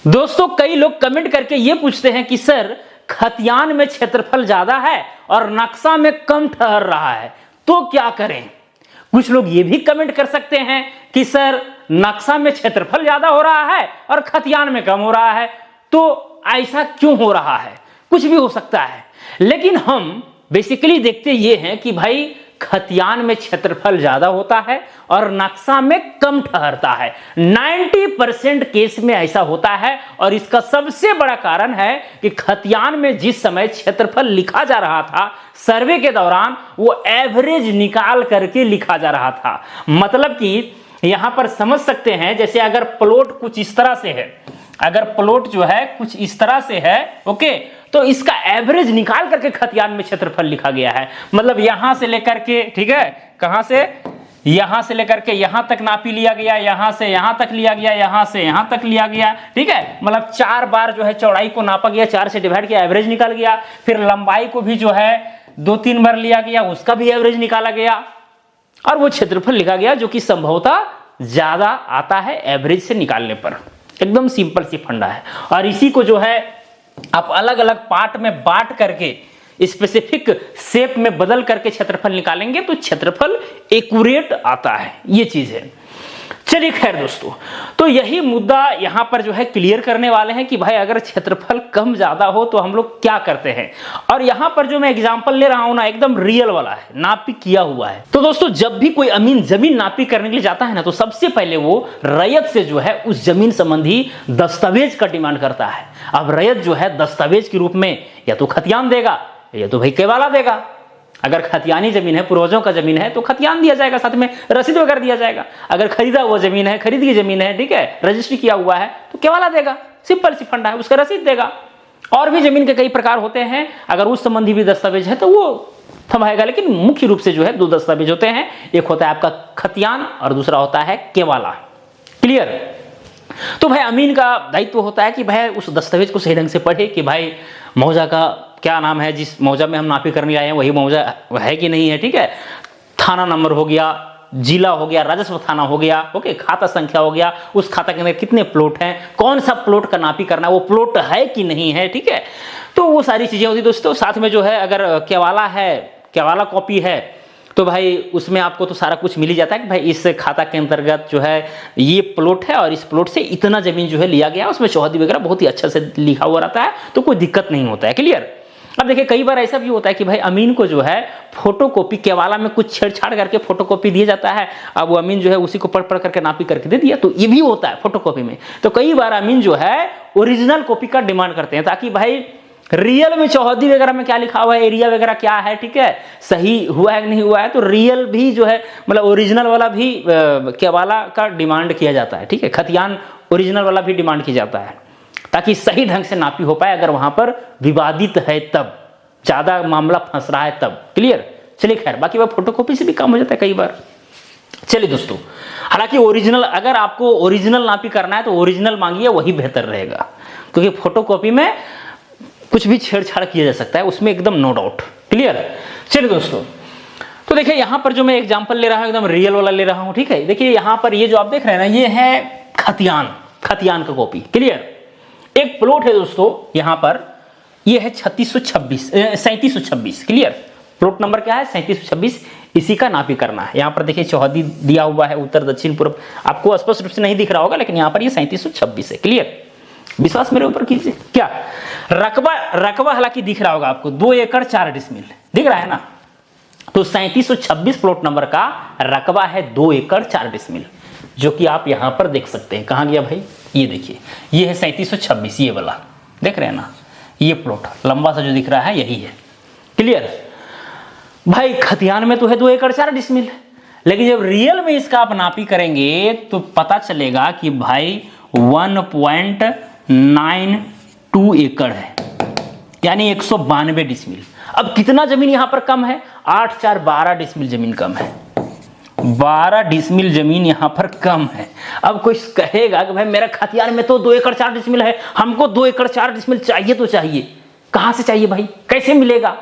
दोस्तों कई लोग कमेंट करके ये पूछते हैं कि सर खतियान में क्षेत्रफल ज्यादा है और नक्शा में कम ठहर रहा है तो क्या करें। कुछ लोग ये भी कमेंट कर सकते हैं कि सर नक्शा में क्षेत्रफल ज्यादा हो रहा है और खतियान में कम हो रहा है, तो ऐसा क्यों हो रहा है। कुछ भी हो सकता है, लेकिन हम बेसिकली देखते ये हैं कि भाई खतियान में क्षेत्रफल ज्यादा होता है और नक्शा में कम ठहरता है। 90% केस में ऐसा होता है और इसका सबसे बड़ा कारण है कि खतियान में जिस समय क्षेत्रफल लिखा जा रहा था सर्वे के दौरान वो एवरेज निकाल करके लिखा जा रहा था। मतलब कि यहां पर समझ सकते हैं, जैसे अगर प्लॉट कुछ इस तरह से है, अगर प्लॉट जो है कुछ इस तरह से है, ओके, तो इसका एवरेज निकाल करके खतियान में क्षेत्रफल लिखा गया है। मतलब यहां से लेकर के, ठीक है, कहां से, यहां से लेकर के यहां तक नापी लिया गया, यहां से यहां तक लिया गया, यहां से यहां तक लिया गया, ठीक है। मतलब 4 बार जो है चौड़ाई को नापा गया, 4 से डिवाइड किया, एवरेज निकाल गया। फिर लंबाई को भी जो है 2-3 बार लिया गया, उसका भी एवरेज निकाला गया और वो क्षेत्रफल लिखा गया, जो कि संभवतः ज्यादा आता है एवरेज से निकालने पर। एकदम सिंपल सी फंडा है। और इसी को जो है आप अलग अलग पार्ट में बांट करके स्पेसिफिक शेप में बदल करके क्षेत्रफल निकालेंगे तो क्षेत्रफल एक्यूरेट आता है। ये चीज है। चलिए खैर दोस्तों, तो यही मुद्दा यहां पर जो है क्लियर करने वाले हैं कि भाई अगर क्षेत्रफल कम ज्यादा हो तो हम लोग क्या करते हैं। और यहां पर जो मैं एग्जांपल ले रहा हूं ना, एकदम रियल वाला है, नापी किया हुआ है। तो दोस्तों जब भी कोई अमीन जमीन नापी करने के लिए जाता है ना, तो सबसे पहले वो रैयत से जो है उस जमीन संबंधी दस्तावेज का डिमांड करता है। अब रैयत जो है दस्तावेज के रूप में या तो खतियान देगा या तो भाई केवाला देगा। अगर खतियानी जमीन है, पूर्वजों का जमीन है, तो खतियान दिया जाएगा, साथ में रसीद वगैरह दिया जाएगा। अगर खरीदा हुआ जमीन है, खरीद की जमीन है, ठीक है, रजिस्ट्री किया हुआ है, तो केवाला देगा। सिंपल सी फंडा है, उसका रसीद देगा। और भी जमीन के कई प्रकार होते हैं, अगर उस संबंधी भी दस्तावेज है तो वो थमाएगा। लेकिन मुख्य रूप से जो है 2 दस्तावेज होते हैं, एक होता है आपका खतियान और दूसरा होता है केवाला। क्लियर। तो भाई अमीन का दायित्व होता है कि भाई उस दस्तावेज को सही ढंग से पढ़े कि भाई मौजा का क्या नाम है, जिस मौजा में हम नापी करने आए हैं वही मौजा है कि नहीं है, ठीक है। थाना नंबर हो गया, जिला हो गया, राजस्व थाना हो गया, ओके, खाता संख्या हो गया, उस खाता के अंदर कितने प्लॉट हैं, कौन सा प्लॉट का नापी करना है, वो प्लॉट है कि नहीं है, ठीक है। तो वो सारी चीजें होती दोस्तों। साथ में जो है अगर केवाला है, केवाला कॉपी है, तो भाई उसमें आपको तो सारा कुछ मिल ही जाता है कि भाई इस खाता के अंतर्गत जो है ये प्लॉट है और इस प्लॉट से इतना जमीन जो है लिया गया, उसमें चौहदी वगैरह बहुत ही अच्छे से लिखा हुआ रहता है, तो कोई दिक्कत नहीं होता है। क्लियर। अब देखिए कई बार ऐसा भी होता है कि भाई अमीन को जो है फोटोकॉपी, केवाला में कुछ छेड़छाड़ करके फोटोकॉपी दिया जाता है। अब वो अमीन जो है उसी को पढ़ पढ़ करके नापी करके दे दिया, तो ये भी होता है फोटोकॉपी में। तो कई बार अमीन जो है ओरिजिनल कॉपी का डिमांड करते हैं, ताकि भाई रियल में चौहदी वगैरह में क्या लिखा हुआ है, एरिया वगैरह क्या है, ठीक है, सही हुआ है कि नहीं हुआ है, तो रियल भी जो है मतलब ओरिजिनल वाला भी केवाला का डिमांड किया जाता है, ठीक है। खतियान ओरिजिनल वाला भी डिमांड किया जाता है, ताकि सही ढंग से नापी हो पाए। अगर वहां पर विवादित है तब, ज्यादा मामला फंस रहा है तब। क्लियर। चलिए खैर, बाकी वह फोटोकॉपी से भी काम हो जाता है कई बार। चलिए दोस्तों, हालांकि ओरिजिनल, अगर आपको ओरिजिनल नापी करना है तो ओरिजिनल मांगिए, वही बेहतर रहेगा, क्योंकि फोटोकॉपी में कुछ भी छेड़छाड़ किया जा सकता है, उसमें एकदम नो डाउट। क्लियर। चलिए दोस्तों, तो देखिए यहां पर जो मैं एग्जांपल ले रहा हूं एकदम रियल वाला ले रहा हूं, ठीक है। देखिए यहां पर ये जो आप देख रहे हैं ना, ये है खतियान, खतियान का कॉपी। क्लियर। एक प्लॉट है दोस्तों यहां पर, ये है 3726। क्लियर। प्लॉट नंबर क्या है, 3726। इसी का नापी करना है। यहां पर देखिए चौहदी दिया हुआ है, उत्तर दक्षिण पूर्व, आपको स्पष्ट रूप से नहीं दिख रहा होगा, लेकिन यहां पर ये 3726 है। क्लियर। विश्वास मेरे ऊपर कीजिए। क्या रकबा हालांकि दिख रहा होगा आपको, 2 एकड़ 4 डिसमिल दिख रहा है ना, तो 3726 प्लॉट नंबर का रकबा है 2 एकड़ 4 डिसमिल, जो कि आप यहां पर देख सकते हैं। कहां गया भाई, ये देखिए, ये है 3726, ये वाला देख रहे हैं ना, ये प्लॉट लंबा सा जो दिख रहा है यही है। क्लियर। भाई खतियान में तो है 2 एकड़ 4 डिसमिल, लेकिन जब रियल में इसका आप नापी करेंगे तो पता चलेगा कि भाई 1.92 एकड़ है, यानी 192 डिसमिल। अब कितना जमीन यहां पर कम है, 8×4=12 डिसमिल जमीन कम है, 12 डिसमिल जमीन यहां पर कम है। अब कोई कहेगा कि भाई मेरा खतियान में तो 2 एकड़ 4 डिसमिल है, हमको 2 एकड़ 4 डिसमिल चाहिए तो चाहिए। कहां से चाहिए भाई, कैसे मिलेगा,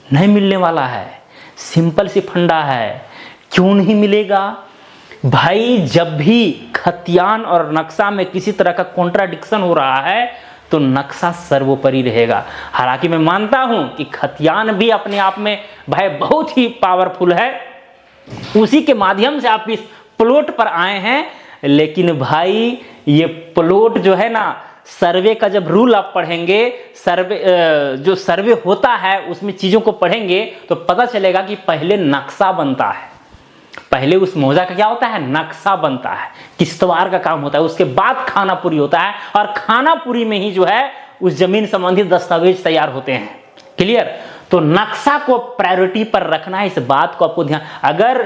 नहीं मिलने वाला है। सिंपल सी फंडा है। क्यों नहीं मिलेगा, भाई जब भी खतियान और नक्शा में किसी तरह का कॉन्ट्राडिक्शन हो रहा है तो नक्शा सर्वोपरि रहेगा। हालांकि मैं मानता हूं कि खतियान भी अपने आप में भाई बहुत ही पावरफुल है, उसी के माध्यम से आप इस प्लॉट पर आए हैं, लेकिन भाई ये प्लॉट जो है ना, सर्वे का जब रूल आप पढ़ेंगे, सर्वे जो सर्वे होता है उसमें चीजों को पढ़ेंगे तो पता चलेगा कि पहले नक्शा बनता है, पहले उस मौजा का क्या होता है, नक्शा बनता है, किश्तवाड़ का काम होता है, उसके बाद खानापुरी होता है, और खानापुरी में ही जो है उस जमीन संबंधी दस्तावेज तैयार होते हैं। क्लियर? तो नक्शा को प्रायोरिटी पर रखना है, इस बात को आपको ध्यान। अगर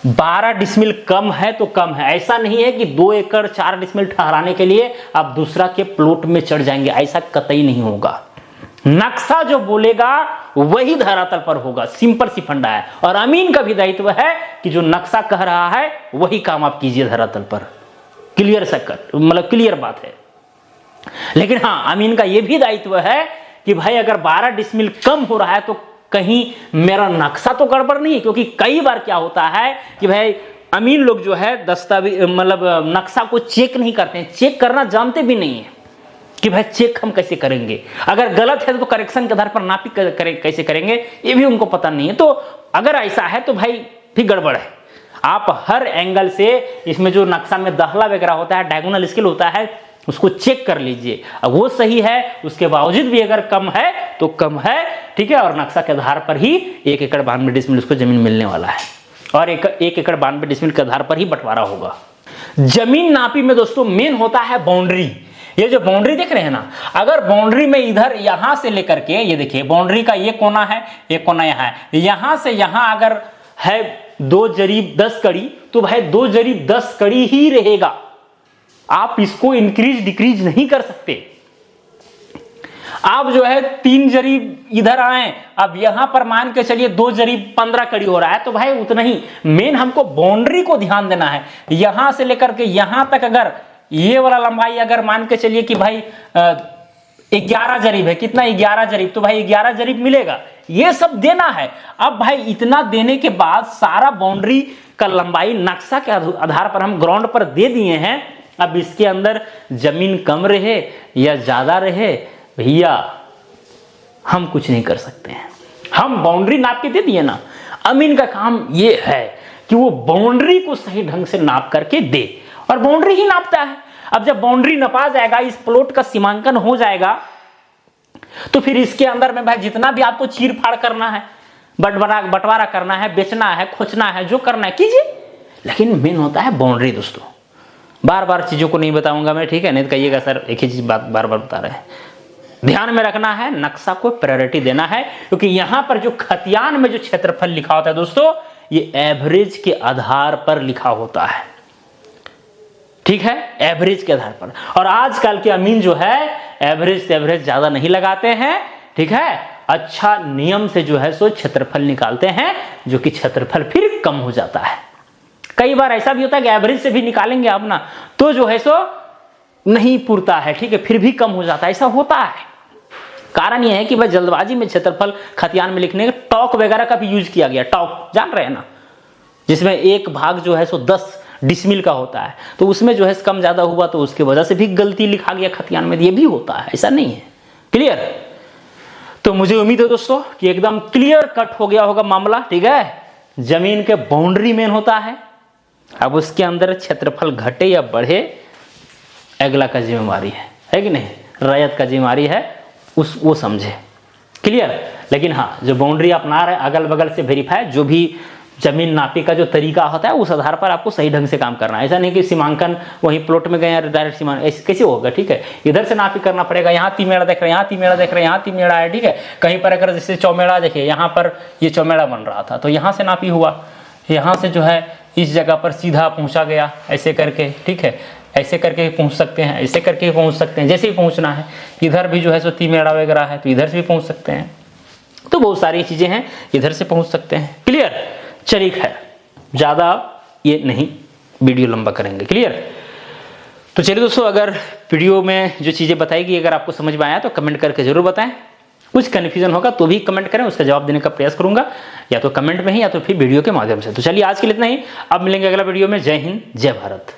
12 डिसमिल कम है तो कम है, ऐसा नहीं है कि 2 एकड़ 4 डिसमिल ठहराने के लिए आप दूसरा के प्लॉट में चढ़ जाएंगे, ऐसा कतई नहीं होगा। नक्शा जो बोलेगा वही धरातल पर होगा, सिंपल सी फंडा है। और अमीन का भी दायित्व है कि जो नक्शा कह रहा है वही काम आप कीजिए धरातल पर। क्लियर सकट, मतलब क्लियर बात है। लेकिन हाँ, अमीन का यह भी दायित्व है कि भाई अगर 12 डिसमिल कम हो रहा है तो कहीं मेरा नक्शा तो गड़बड़ नहीं है, क्योंकि कई बार क्या होता है कि भाई अमीन लोग जो है दस्तावेज मतलब नक्शा को चेक नहीं करते हैं, चेक करना जानते भी नहीं है कि भाई चेक हम कैसे करेंगे, अगर गलत है तो करेक्शन के आधार पर नापी कैसे करेंगे, ये भी उनको पता नहीं है। तो अगर ऐसा है तो भाई भी गड़बड़ है। आप हर एंगल से इसमें जो नक्शा में दाखला वगैरह होता है, डायगोनल स्केल होता है, उसको चेक कर लीजिए। अब वो सही है, उसके बावजूद भी अगर कम है तो कम है, ठीक है, और नक्शा के आधार पर ही 1 एकड़ 92 डिसमिल उसको जमीन मिलने वाला है, और 1 एकड़ 92 डिसमिल के आधार पर ही बंटवारा होगा। जमीन नापी में दोस्तों मेन होता है बाउंड्री। ये जो बाउंड्री देख रहे हैं ना, अगर बाउंड्री में इधर यहां से लेकर के, ये देखिए बाउंड्री का ये कोना है, एक कोना यहां है, यहां से यहां अगर है 2 जरीब 10 कड़ी, तो भाई 2 जरीब 10 कड़ी ही रहेगा, आप इसको इंक्रीज डिक्रीज नहीं कर सकते। आप जो है 3 जरीब इधर आए, अब यहां पर मान के चलिए 2 जरीब 15 कड़ी हो रहा है, तो भाई उतना ही। मेन हमको बाउंड्री को ध्यान देना है, यहां से लेकर के यहां तक अगर ये वाला लंबाई अगर मान के चलिए कि भाई 11 जरीब है, कितना 11 जरीब, तो भाई 11 जरीब मिलेगा, ये सब देना है। अब भाई इतना देने के बाद सारा बाउंड्री का लंबाई नक्शा के आधार पर हम ग्राउंड पर दे दिए हैं। अब इसके अंदर जमीन कम रहे या ज्यादा रहे, भैया हम कुछ नहीं कर सकते हैं, हम बाउंड्री नाप के दे दिए ना। अमीन का काम ये है कि वो बाउंड्री को सही ढंग से नाप करके दे, और बाउंड्री ही नापता है। अब जब बाउंड्री नपा जाएगा, इस प्लॉट का सीमांकन हो जाएगा, तो फिर इसके अंदर में भाई जितना भी आपको चीर फाड़ करना है, बंटवारा करना है, बेचना है, खोचना है, जो करना है कीजिए, लेकिन मेन होता है बाउंड्री। दोस्तों बार बार चीजों को नहीं बताऊंगा मैं, ठीक है, नहीं तो कहिएगा सर एक ही चीज बार बार बता रहे हैं। ध्यान में रखना है, नक्शा को प्रायोरिटी देना है, क्योंकि यहां पर जो खतियान में जो क्षेत्रफल लिखा होता है दोस्तों, ये एवरेज के आधार पर लिखा होता है, ठीक है, एवरेज के आधार पर। और आजकल के अमीन जो है एवरेज से एवरेज ज्यादा नहीं लगाते हैं, ठीक है, अच्छा नियम से जो है सो क्षेत्रफल निकालते हैं, जो कि क्षेत्रफल फिर कम हो जाता है। कई बार ऐसा भी होता है कि एवरेज से भी निकालेंगे आप ना, तो जो है सो नहीं पुरता है, ठीक है, फिर भी कम हो जाता है, ऐसा होता है। कारण यह है कि भाई जल्दबाजी में क्षेत्रफल खतियान में लिखने के टॉक वगैरह का भी यूज किया गया, टॉक जान रहे हैं ना, जिसमें एक भाग जो है सो 10 डिसमिल का होता है, तो उसमें जो है कम ज्यादा हुआ तो उसकी वजह से भी गलती लिखा गया खतियान में, ये भी होता है, ऐसा नहीं है। क्लियर? तो मुझे उम्मीद है दोस्तों कि एकदम क्लियर कट हो गया होगा मामला, ठीक है। जमीन के बाउंड्री मेन होता है, अब उसके अंदर क्षेत्रफल घटे या बढ़े अगला का जिम्मेवारी है कि नहीं, रैयत का जिम्मेवारी है, वो समझे। क्लियर? लेकिन हाँ, जो बाउंड्री अपना रहे अगल बगल से वेरीफाई, जो भी जमीन नापी का जो तरीका होता है उस आधार पर आपको सही ढंग से काम करना है। ऐसा नहीं कि सीमांकन वहीं प्लॉट में गए डायरेक्ट सीमांकन, ऐसे कैसे होगा, ठीक है, इधर से नापी करना पड़ेगा। यहाँ तिमेड़ा देख रहे हैं, यहाँ तिमेड़ा देख रहे हैं, यहाँ तिमेड़ा है, ठीक है। कहीं पर अगर जैसे चौमेड़ा देखिए, यहाँ पर ये चौमेड़ा बन रहा था तो यहाँ से नापी हुआ, यहाँ से जो है इस जगह पर सीधा पहुँचा गया, ऐसे करके, ठीक है, ऐसे करके पहुँच सकते हैं, ऐसे करके पहुँच सकते हैं, जैसे ही पहुँचना है। इधर भी जो है सो तिमेड़ा वगैरह है तो इधर से भी पहुँच सकते हैं, तो बहुत सारी चीज़ें हैं, इधर से पहुँच सकते हैं। क्लियर? चलिए खैर, ज़्यादा ये नहीं वीडियो लंबा करेंगे। क्लियर? तो चलिए दोस्तों, अगर वीडियो में जो चीज़ें बताई गई अगर आपको समझ में आया तो कमेंट करके ज़रूर बताएं। कुछ कन्फ्यूजन होगा तो भी कमेंट करें, उसका जवाब देने का प्रयास करूंगा, या तो कमेंट में ही या तो फिर वीडियो के माध्यम से। तो चलिए आज के लिए इतना ही, अब मिलेंगे अगला वीडियो में। जय हिंद, जय भारत।